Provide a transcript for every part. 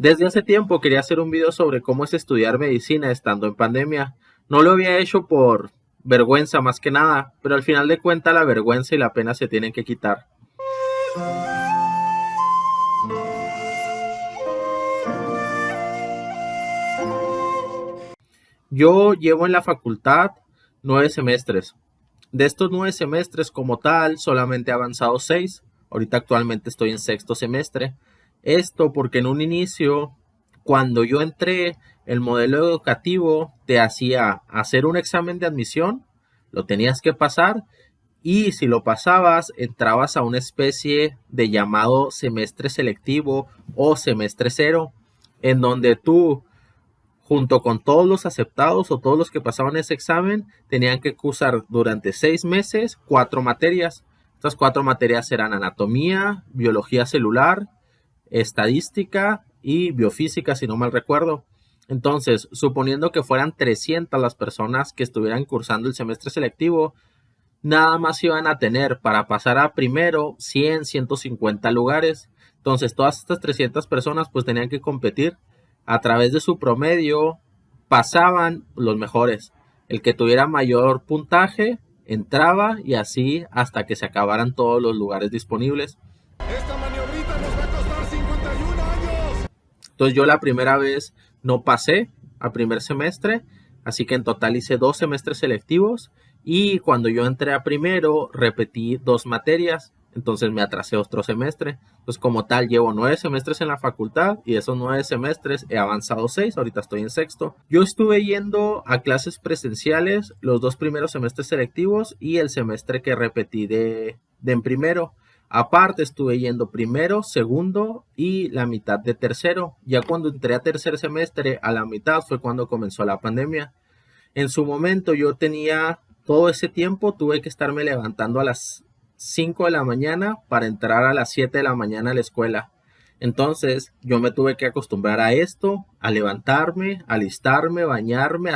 Desde hace tiempo quería hacer un video sobre cómo es estudiar medicina estando en pandemia. No lo había hecho por vergüenza más que nada, pero al final de cuentas la vergüenza y la pena se tienen que quitar. Yo llevo en la facultad 9 semestres. De estos 9 semestres como tal, solamente he avanzado 6. Ahorita actualmente estoy en sexto semestre. Esto porque en un inicio, cuando yo entré, el modelo educativo te hacía hacer un examen de admisión, lo tenías que pasar y si lo pasabas, entrabas a una especie de llamado semestre selectivo o semestre cero, en donde tú junto con todos los aceptados o todos los que pasaban ese examen, tenían que cursar durante 6 meses 4 materias. Estas 4 materias eran anatomía, biología celular, estadística y biofísica, si no mal recuerdo. Entonces, suponiendo que fueran 300 las personas que estuvieran cursando el semestre selectivo, nada más iban a tener para pasar a primero 100, 150 lugares. Entonces, todas estas 300 personas pues tenían que competir a través de su promedio, pasaban los mejores. El que tuviera mayor puntaje entraba y así hasta que se acabaran todos los lugares disponibles. Esta maniobrita nos va a costar 51 años. Entonces yo la primera vez no pasé a primer semestre, así que en total hice 2 semestres selectivos y cuando yo entré a primero repetí 2 materias, entonces me atrasé otro semestre. Entonces como tal llevo 9 semestres en la facultad y de esos 9 semestres he avanzado 6, ahorita estoy en sexto. Yo estuve yendo a clases presenciales los 2 primeros semestres selectivos y el semestre que repetí de en primero. Aparte estuve yendo primero, segundo y la mitad de tercero. Ya cuando entré a tercer semestre, a la mitad fue cuando comenzó la pandemia. En su momento yo tenía todo ese tiempo, tuve que estarme levantando a las 5 de la mañana para entrar a las 7 de la mañana a la escuela. Entonces yo me tuve que acostumbrar a esto, a levantarme, alistarme, bañarme,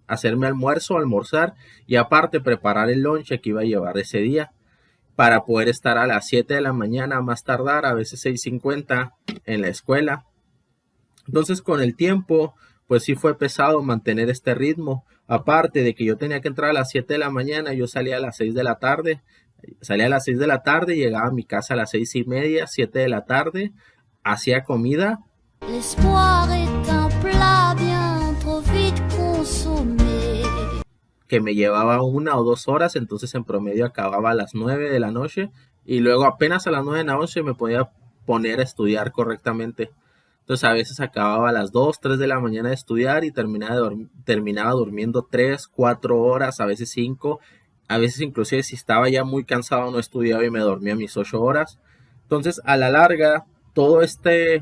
hacerme almuerzo, almorzar y aparte preparar el lonche que iba a llevar ese día para poder estar a las 7 de la mañana, más tardar, a veces 6:50 en la escuela. Entonces con el tiempo, pues sí fue pesado mantener este ritmo. Aparte de que yo tenía que entrar a las 7 de la mañana, yo salía a las 6 de la tarde. Salía a las 6 de la tarde, llegaba a mi casa a las 6:30, 7 de la tarde, hacía comida. L'espoir est un plat bien trop vite consommé. Que me llevaba 1 o 2 horas, entonces en promedio acababa a las 9 de la noche y luego apenas a las 9 de la noche me podía poner a estudiar correctamente. Entonces a veces acababa a las 2, 3 de la mañana de estudiar y terminaba durmiendo 3, 4 horas, a veces 5. A veces inclusive si estaba ya muy cansado no estudiaba y me dormía mis 8 horas. Entonces a la larga toda esta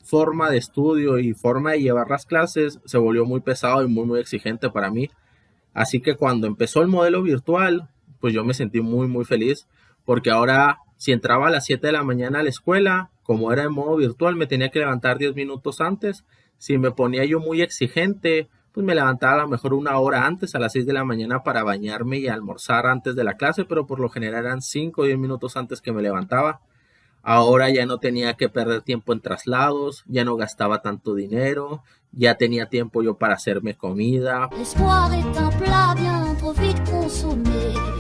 forma de estudio y forma de llevar las clases se volvió muy pesado y muy muy exigente para mí. Así que cuando empezó el modelo virtual, pues yo me sentí muy muy feliz porque ahora si entraba a las 7 de la mañana a la escuela, como era en modo virtual, me tenía que levantar 10 minutos antes. Si me ponía yo muy exigente, pues me levantaba a lo mejor 1 hora antes, a las 6 de la mañana para bañarme y almorzar antes de la clase, pero por lo general eran 5 o 10 minutos antes que me levantaba. Ahora ya no tenía que perder tiempo en traslados, ya no gastaba tanto dinero, ya tenía tiempo yo para hacerme comida,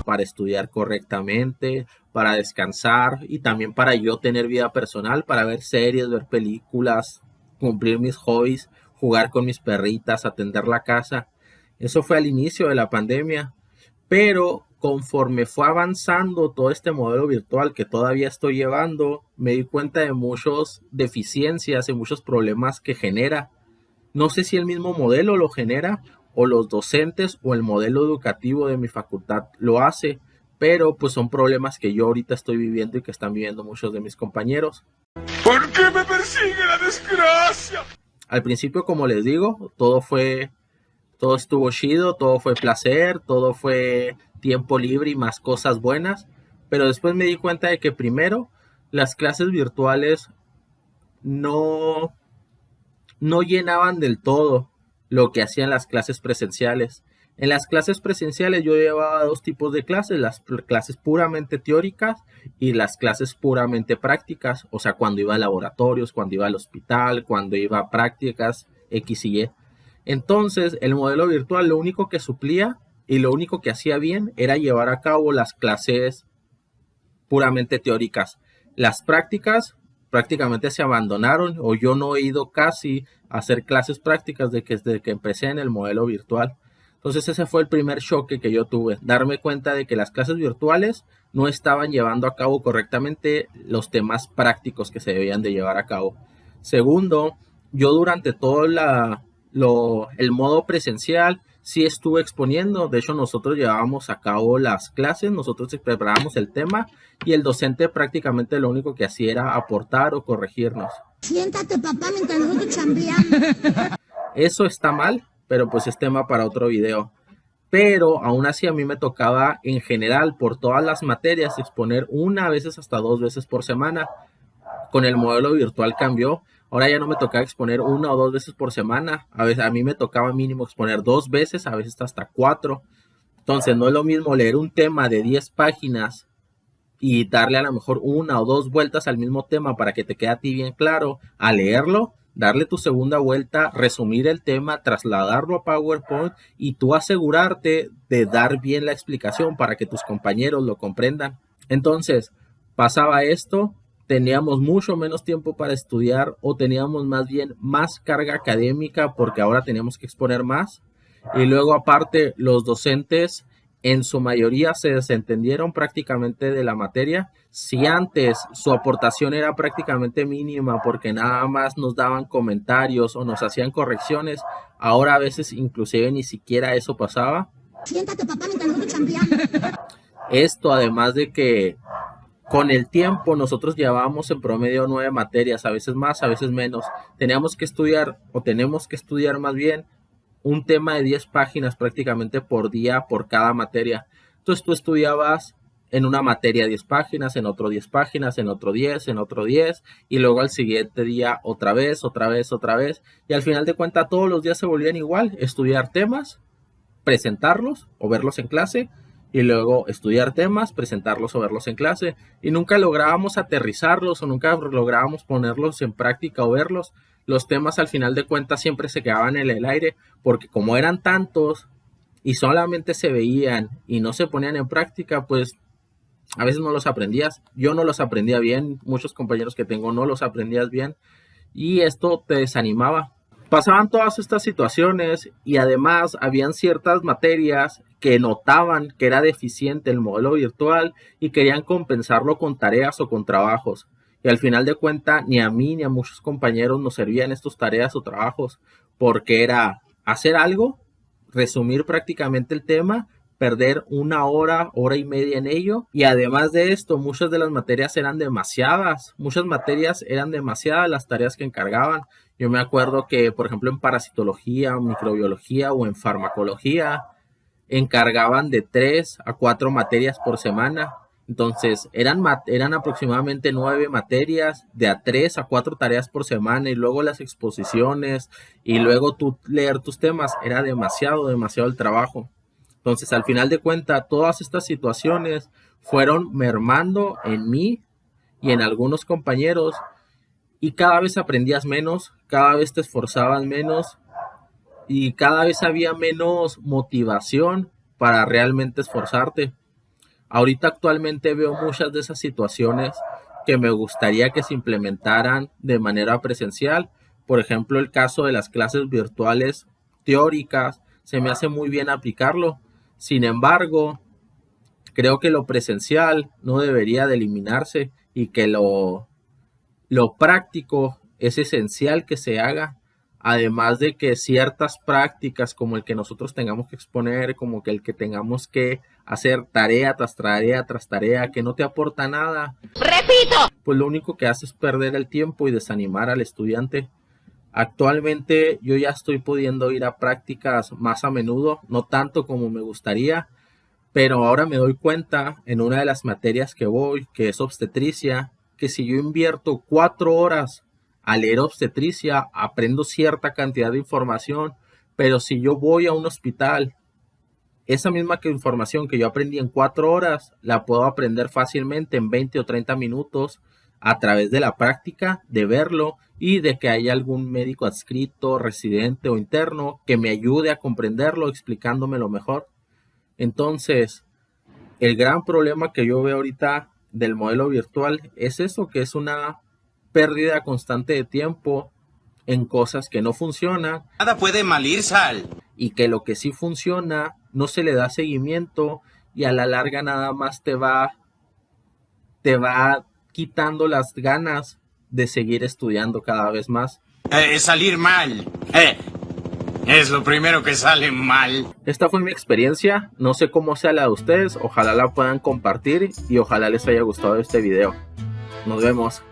para estudiar correctamente, para descansar y también para yo tener vida personal, para ver series, ver películas, cumplir mis hobbies, jugar con mis perritas, atender la casa. Eso fue al inicio de la pandemia. Pero conforme fue avanzando todo este modelo virtual que todavía estoy llevando, me di cuenta de muchas deficiencias y muchos problemas que genera. No sé si el mismo modelo lo genera o los docentes o el modelo educativo de mi facultad lo hace, pero pues son problemas que yo ahorita estoy viviendo y que están viviendo muchos de mis compañeros. ¿Por qué me persigue la desgracia? Al principio, como les digo, todo estuvo chido, todo fue placer, todo fue tiempo libre y más cosas buenas, pero después me di cuenta de que primero las clases virtuales no, no llenaban del todo lo que hacían las clases presenciales. En las clases presenciales yo llevaba dos tipos de clases, las clases puramente teóricas y las clases puramente prácticas, o sea, cuando iba a laboratorios, cuando iba al hospital, cuando iba a prácticas X y Y. Entonces, el modelo virtual lo único que suplía y lo único que hacía bien era llevar a cabo las clases puramente teóricas. Las prácticas prácticamente se abandonaron o yo no he ido casi a hacer clases prácticas desde que empecé en el modelo virtual. Entonces ese fue el primer choque que yo tuve, darme cuenta de que las clases virtuales no estaban llevando a cabo correctamente los temas prácticos que se debían de llevar a cabo. Segundo, yo durante todo el modo presencial sí estuve exponiendo, de hecho nosotros llevábamos a cabo las clases, nosotros preparábamos el tema y el docente prácticamente lo único que hacía era aportar o corregirnos. Siéntate, papá, mientras nosotros chambeamos. Eso está mal, pero pues es tema para otro video. Pero aún así a mí me tocaba en general por todas las materias exponer una, a veces hasta 2 veces por semana. Con el modelo virtual cambió. Ahora ya no me tocaba exponer 1 o 2 veces por semana. A veces a mí me tocaba mínimo exponer 2 veces, a veces hasta 4. Entonces no es lo mismo leer un tema de 10 páginas y darle a lo mejor 1 o 2 vueltas al mismo tema para que te quede a ti bien claro, a leerlo, darle tu segunda vuelta, resumir el tema, trasladarlo a PowerPoint y tú asegurarte de dar bien la explicación para que tus compañeros lo comprendan. Entonces, pasaba esto, teníamos mucho menos tiempo para estudiar o teníamos más bien más carga académica porque ahora teníamos que exponer más. Y luego aparte los docentes en su mayoría se desentendieron prácticamente de la materia. Si antes su aportación era prácticamente mínima porque nada más nos daban comentarios o nos hacían correcciones, ahora a veces inclusive ni siquiera eso pasaba. Siéntate, papá, mientras nosotros chambeamos. Esto además de que con el tiempo nosotros llevábamos en promedio 9 materias, a veces más, a veces menos. Teníamos que estudiar o tenemos que estudiar más bien un tema de 10 páginas prácticamente por día por cada materia. Entonces tú estudiabas en una materia 10 páginas, en otro 10 páginas, en otro 10, en otro 10 y luego al siguiente día otra vez, otra vez, otra vez y al final de cuentas todos los días se volvían igual, estudiar temas, presentarlos o verlos en clase y luego estudiar temas, presentarlos o verlos en clase y nunca lográbamos aterrizarlos o nunca lográbamos ponerlos en práctica o verlos. Los temas al final de cuentas siempre se quedaban en el aire porque como eran tantos y solamente se veían y no se ponían en práctica, pues a veces no los aprendías. Yo no los aprendía bien, muchos compañeros que tengo no los aprendías bien y esto te desanimaba. Pasaban todas estas situaciones y además habían ciertas materias que notaban que era deficiente el modelo virtual y querían compensarlo con tareas o con trabajos. Y al final de cuentas ni a mí ni a muchos compañeros nos servían estas tareas o trabajos porque era hacer algo, resumir prácticamente el tema, perder 1 hora, hora y media en ello y además de esto muchas de las materias eran demasiadas, muchas materias eran demasiadas las tareas que encargaban. Yo me acuerdo que, por ejemplo, en parasitología, microbiología o en farmacología, encargaban de 3 a 4 materias por semana. Entonces, eran aproximadamente 9 materias, de a 3 a 4 tareas por semana, y luego las exposiciones, y luego tú leer tus temas. Era demasiado, demasiado el trabajo. Entonces, al final de cuentas, todas estas situaciones fueron mermando en mí y en algunos compañeros y cada vez aprendías menos, cada vez te esforzabas menos y cada vez había menos motivación para realmente esforzarte. Ahorita actualmente veo muchas de esas situaciones que me gustaría que se implementaran de manera presencial. Por ejemplo, el caso de las clases virtuales teóricas, se me hace muy bien aplicarlo. Sin embargo, creo que lo presencial no debería de eliminarse y que lo práctico es esencial que se haga, además de que ciertas prácticas como el que nosotros tengamos que exponer, como que el que tengamos que hacer tarea tras tarea tras tarea que no te aporta nada, ¡Repito! pues lo único que hace es perder el tiempo y desanimar al estudiante. Actualmente yo ya estoy pudiendo ir a prácticas más a menudo, no tanto como me gustaría, pero ahora me doy cuenta en una de las materias que voy, que es obstetricia, que si yo invierto 4 horas a leer obstetricia, aprendo cierta cantidad de información, pero si yo voy a un hospital esa misma información que yo aprendí en 4 horas, la puedo aprender fácilmente en 20 o 30 minutos a través de la práctica, de verlo y de que haya algún médico adscrito, residente o interno que me ayude a comprenderlo, explicándomelo mejor. Entonces, el gran problema que yo veo ahorita del modelo virtual es eso, que es una pérdida constante de tiempo en cosas que no funcionan. Nada puede mal ir, Sal. Y que lo que sí funciona no se le da seguimiento y a la larga nada más te va quitando las ganas de seguir estudiando cada vez más. Salir mal. Es lo primero que sale mal. Esta fue mi experiencia, no sé cómo sea la de ustedes, ojalá la puedan compartir y ojalá les haya gustado este video. Nos vemos.